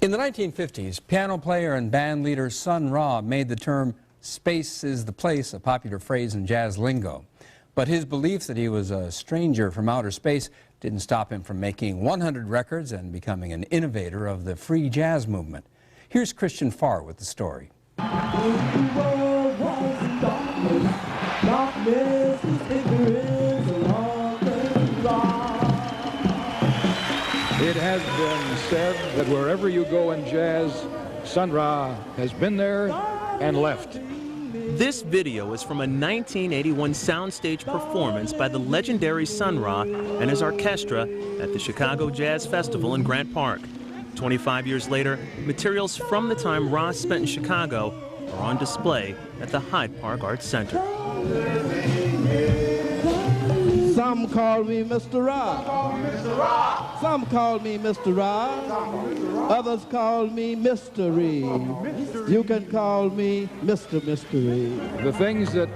In the 1950s, piano player and band leader Sun Ra made the term "space is the place" a popular phrase in jazz lingo. But his belief that he was a stranger from outer space didn't stop him from making 100 records and becoming an innovator of the free jazz movement. Here's Christian Farr with the story. It has been said that wherever you go in jazz, Sun Ra has been there and left. This video is from a 1981 soundstage performance by the legendary Sun Ra and his orchestra at the Chicago Jazz Festival in Grant Park. 25 years later, materials from the time Ra spent in Chicago are on display at the Hyde Park Arts Center. Some call me Mr. Ra. Some call me Mr. Ra. Others call me Mystery. You can call me Mr. Mystery. The things that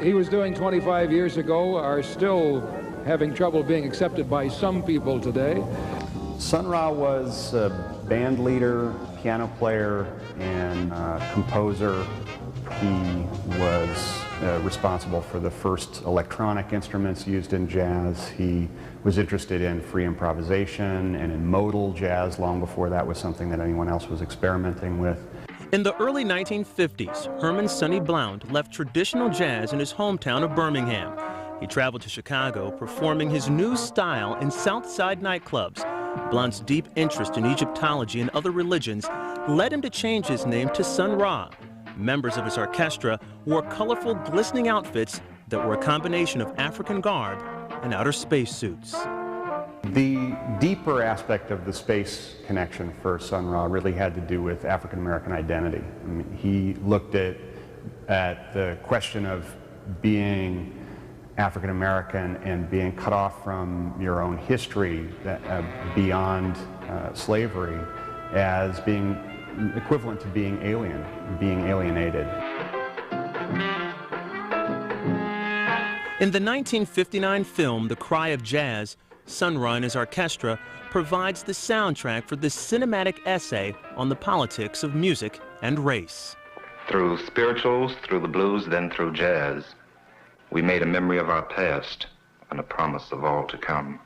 he was doing 25 years ago are still having trouble being accepted by some people today. Sun Ra was a band leader, piano player, and composer. He was responsible for the first electronic instruments used in jazz. He was interested in free improvisation and in modal jazz long before that was something that anyone else was experimenting with. In the early 1950s, Herman Sonny Blount left traditional jazz in his hometown of Birmingham. He traveled to Chicago, performing his new style in South Side nightclubs. Blount's deep interest in Egyptology and other religions led him to change his name to Sun Ra. Members of his orchestra wore colorful, glistening outfits that were a combination of African garb and outer space suits. The deeper aspect of the space connection for Sun Ra really had to do with African American identity. I mean, he looked at the question of being African American and being cut off from your own history beyond slavery as being equivalent to being alien, being alienated. In the 1959 film The Cry of Jazz, Sun Ra and his orchestra provides the soundtrack for this cinematic essay on the politics of music and race. Through spirituals, through the blues, then through jazz, we made a memory of our past and a promise of all to come.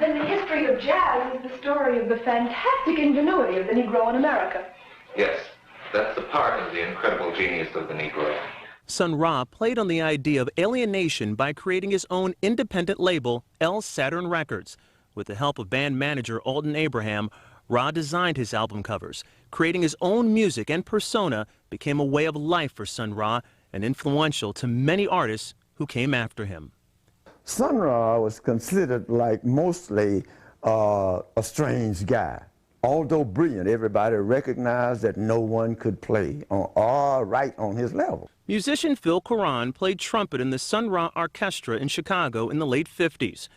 Then the history of jazz is the story of the fantastic ingenuity of the Negro in America. Yes, that's the part of the incredible genius of the Negro. Sun Ra played on the idea of alienation by creating his own independent label, L Saturn Records. With the help of band manager Alton Abraham, Ra designed his album covers. Creating his own music and persona became a way of life for Sun Ra and influential to many artists who came after him. Sun Ra was considered like mostly a strange guy. Although brilliant, everybody recognized that no one could play right on his level. Musician Phil Coran played trumpet in the Sun Ra Orchestra in Chicago in the late 50s.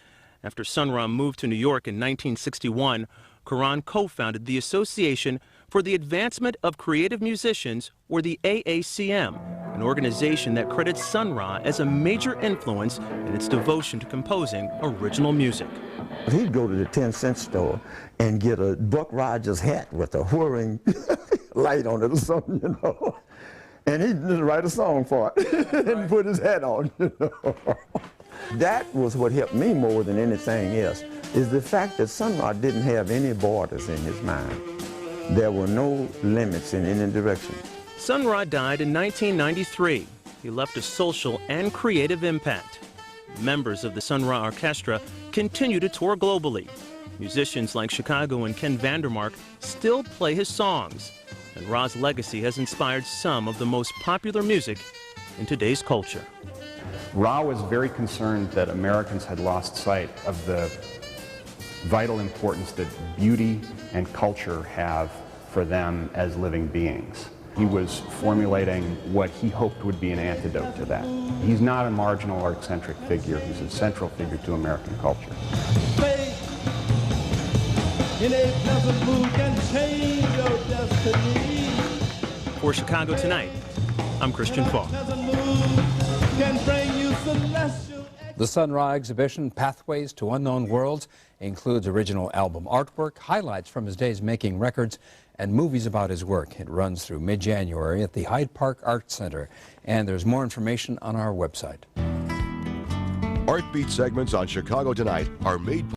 After Sun Ra moved to New York in 1961, Coran co-founded the Association for the Advancement of Creative Musicians, or the AACM, an organization that credits Sun Ra as a major influence in its devotion to composing original music. He'd go to the 10-cent store and get a Buck Rogers hat with a whirring light on it or something, you know. And he'd just write a song for it and put his hat on, you know. That was what helped me more than anything else, is the fact that Sun Ra didn't have any borders in his mind. There were no limits in any direction. Sun Ra died in 1993. He left a social and creative impact. Members of the Sun Ra Orchestra continue to tour globally. Musicians like Chicago and Ken Vandermark still play his songs. And Ra's legacy has inspired some of the most popular music in today's culture. Ra was very concerned that Americans had lost sight of the vital importance that beauty and culture have for them as living beings. He was formulating what he hoped would be an antidote to that. He's not a marginal or eccentric figure. He's a central figure to American culture. In a pleasant mood can change your destiny. For Chicago Tonight, I'm Christian Farr. Can bring you celestial The Sun Ra exhibition, Pathways to Unknown Worlds, includes original album artwork, highlights from his days making records, and movies about his work. It runs through mid-January at the Hyde Park Art Center, and there's more information on our website. Art Beat segments on Chicago Tonight are made